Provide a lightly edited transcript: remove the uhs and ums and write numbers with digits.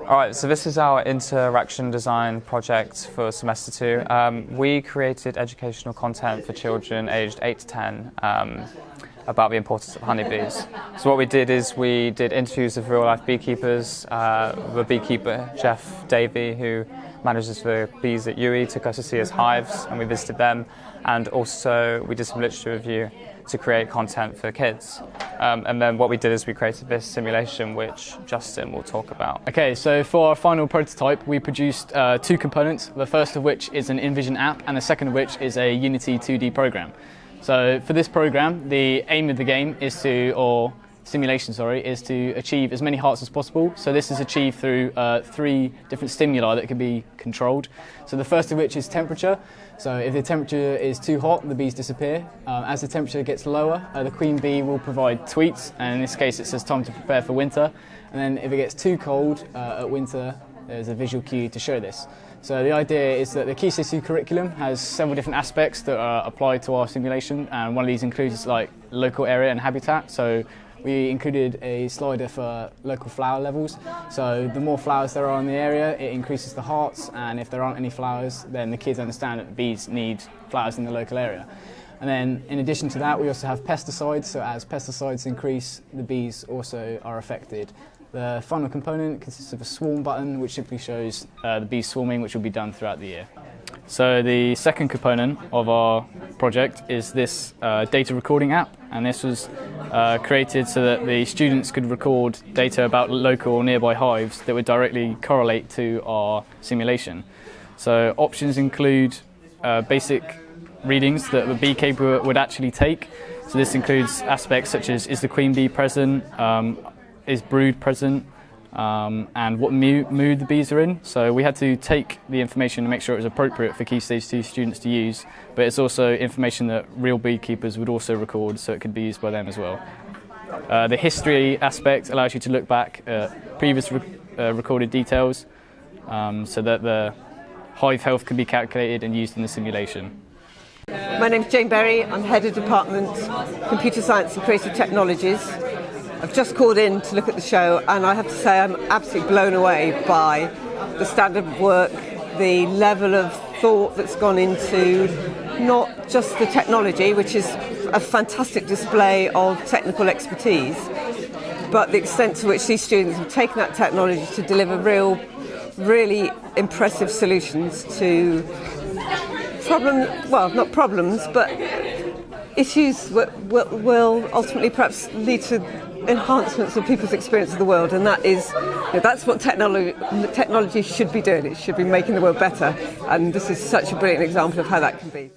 Alright, so this is our interaction design project for semester 2. We created educational content for children aged 8 to 10 about the importance of honeybees. So what we did is we did interviews of real-life beekeepers. The beekeeper, Jeff Davey, who manages the bees at UE, took us to see his hives and we visited them. And also we did some literature review to create content for kids. And then what we did is we created this simulation, which Justin will talk about. Okay, so for our final prototype, we produced 2 components, the first of which is an InVision app, and the second of which is a Unity 2D program. So for this program, the aim of the game is to, is to achieve as many hearts as possible. So this is achieved through 3 different stimuli that can be controlled. So the first of which is temperature. So if the temperature is too hot, the bees disappear. As the temperature gets lower, the queen bee will provide tweets, and in this case it says time to prepare for winter. And then if it gets too cold at winter, there's a visual cue to show this. So the idea is that the Key Stage 2 curriculum has several different aspects that are applied to our simulation, and one of these includes like local area and habitat. So we included a slider for local flower levels. So the more flowers there are in the area, it increases the hearts, and if there aren't any flowers, then the kids understand that bees need flowers in the local area. And then in addition to that, we also have pesticides. So as pesticides increase, the bees also are affected. The final component consists of a swarm button, which simply shows the bees swarming, which will be done throughout the year. So the second component of our project is this data recording app, and this was created so that the students could record data about local or nearby hives that would directly correlate to our simulation. So options include basic readings that the beekeeper would actually take. So this includes aspects such as, is the queen bee present, is brood present, and what mood the bees are in. So we had to take the information and make sure it was appropriate for Key Stage 2 students to use, but it's also information that real beekeepers would also record, so it could be used by them as well. The history aspect allows you to look back at previous recorded details, so that the hive health can be calculated and used in the simulation. My name's Jane Berry. I'm Head of Department Computer Science and Creative Technologies. I've just called in to look at the show, and I have to say I'm absolutely blown away by the standard of work, the level of thought that's gone into not just the technology, which is a fantastic display of technical expertise, but the extent to which these students have taken that technology to deliver really impressive solutions to not problems, but issues that will ultimately perhaps lead to enhancements of people's experience of the world, and that's what technology should be doing. It should be making the world better, and this is such a brilliant example of how that can be.